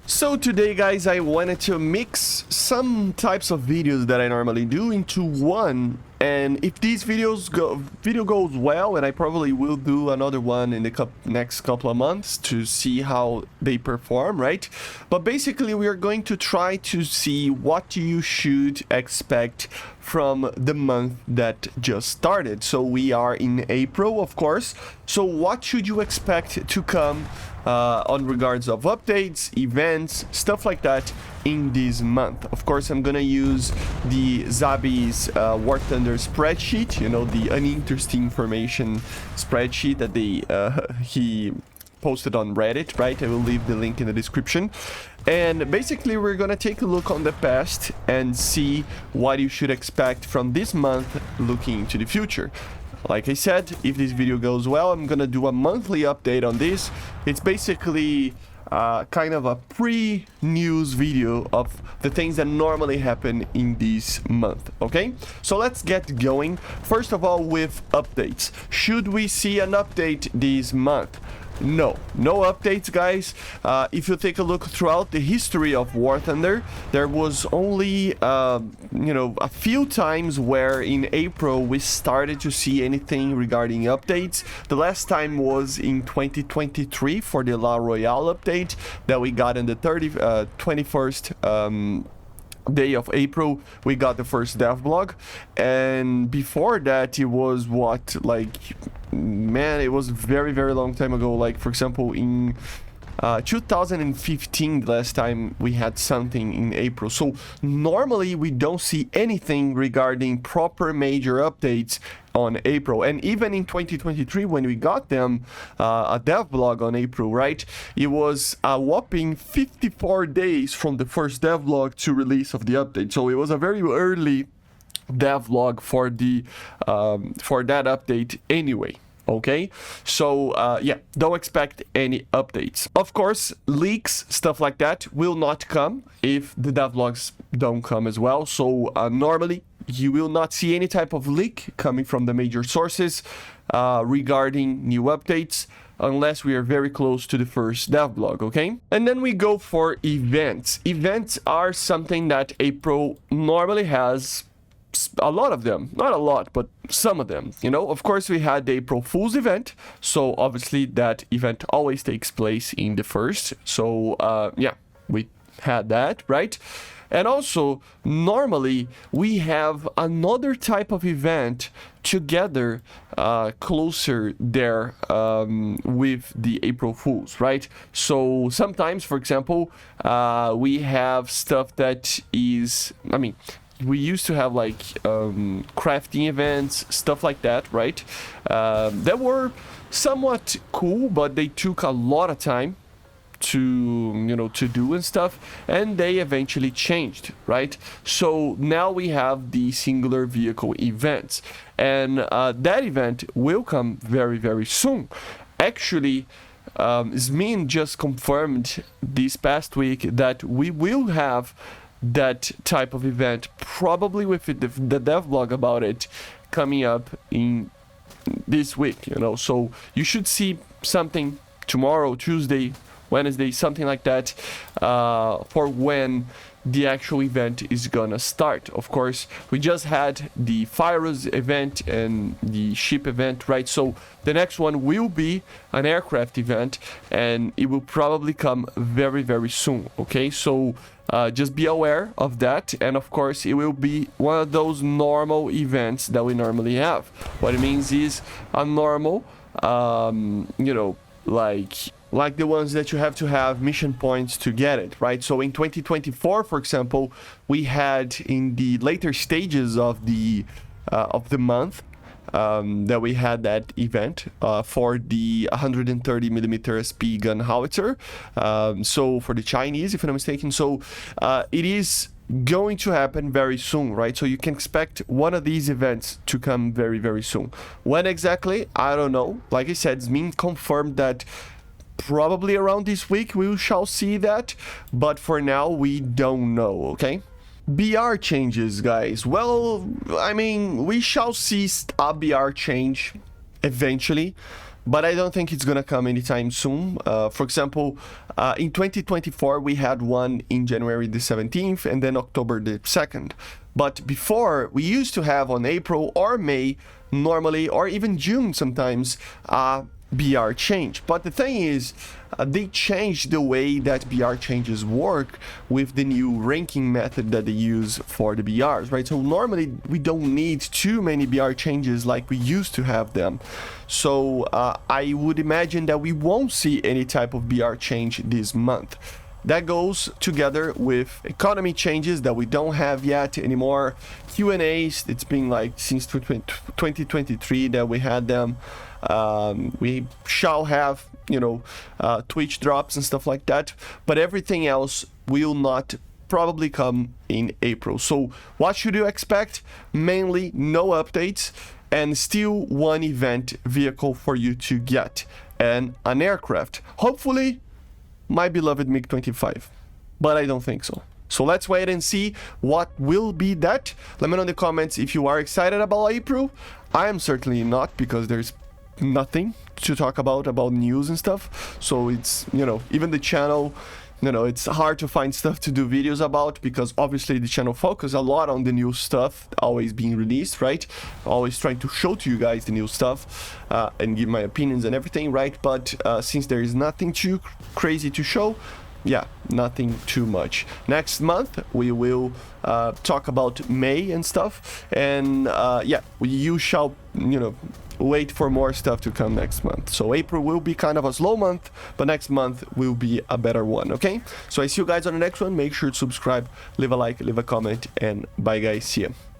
So today, guys, I wanted to mix some types of videos that I normally do into one, and if these video goes well, and I probably will do another one in the next couple of months to see how they perform, right? But basically we are going to try to see what you should expect from the month that just started. So we are in April, of course. So what should you expect to come on regards of updates, events, stuff like that in this month? Of course, I'm gonna use the Zabi's War Thunder spreadsheet, you know, the uninteresting information spreadsheet that he posted on Reddit, right? I will leave the link in the description. And basically we're gonna take a look on the past and see what you should expect from this month looking into the future. Like I said, if this video goes well, I'm gonna do a monthly update on this. It's basically kind of a pre-news video of the things that normally happen in this month, okay? So let's get going. First of all, with updates. Should we see an update this month? No updates, guys. If you take a look throughout the history of War Thunder, there was only a few times where in April we started to see anything regarding updates. The last time was in 2023 for the La Royale update that we got in the 21st day of April. We got the first devlog, and before that it was what, like, man, it was very long time ago. Like, for example, in 2015, the last time we had something in April. So normally we don't see anything regarding proper major updates on April. And even in 2023, when we got them, a devlog on April, right? It was a whopping 54 days from the first devlog to release of the update. So it was a very early devlog for that update anyway. Okay, so yeah, don't expect any updates. Of course, leaks, stuff like that will not come if the devlogs don't come as well. So normally you will not see any type of leak coming from the major sources regarding new updates, unless we are very close to the first devlog, okay? And then we go for events. Events are something that April normally has. A lot of them, not a lot, but some of them, you know. Of course, we had the April Fool's event, so obviously that event always takes place in the first. So yeah, we had that, right? And also normally we have another type of event together closer there with the April Fools, right? So sometimes, for example, we have stuff that is, I mean, we used to have like crafting events, stuff like that, right? That were somewhat cool, but they took a lot of time to do and stuff, and they eventually changed, right? So now we have the singular vehicle events, and that event will come very soon. Actually, Zmin just confirmed this past week that we will have that type of event, probably with the devlog about it coming up in this week, you know. So you should see something tomorrow, Tuesday, Wednesday, something like that, for when the actual event is gonna start. Of course, we just had the Fyros event and the ship event, right? So the next one will be an aircraft event, and it will probably come very soon, okay? So just be aware of that, and of course it will be one of those normal events that we normally have. What it means is a normal, like the ones that you have to have mission points to get it, right? So in 2024, for example, we had in the later stages of the month that we had that event for the 130mm SP gun howitzer. So for the Chinese, if I'm not mistaken. So it is going to happen very soon, right? So you can expect one of these events to come very soon. When exactly, I don't know. Like I said, Zmin confirmed that probably around this week we shall see that, but for now we don't know, okay? BR changes, guys. Well, I mean, we shall see a BR change eventually. but I don't think it's gonna come anytime soon. For example, in 2024 we had one in January the 17th and then October the 2nd. But before, we used to have on April or May normally, or even June sometimes, BR change. But the thing is, they changed the way that BR changes work with the new ranking method that they use for the BRs, right? So normally we don't need too many BR changes like we used to have them. So I would imagine that we won't see any type of BR change this month. That goes together with economy changes that we don't have yet anymore. Q&As, it's been like since 2023 that we had them. We shall have, you know, Twitch drops and stuff like that. But everything else will not probably come in April. So what should you expect? Mainly no updates and still one event vehicle for you to get and an aircraft. Hopefully my beloved MiG-25, but I don't think so. So let's wait and see what will be that. Let me know in the comments if you are excited about April. I am certainly not, because there's nothing to talk about news and stuff. So it's, you know, even the channel, you know, it's hard to find stuff to do videos about, because obviously the channel focuses a lot on the new stuff always being released, right? Always trying to show to you guys the new stuff and give my opinions and everything, right? But since there is nothing too crazy to show, yeah, nothing too much. Next month we will talk about May and stuff, and yeah, you shall, you know, wait for more stuff to come next month. So April will be kind of a slow month, but next month will be a better one, okay? So I see you guys on the next one. Make sure to subscribe, leave a like, leave a comment, and bye guys, see ya.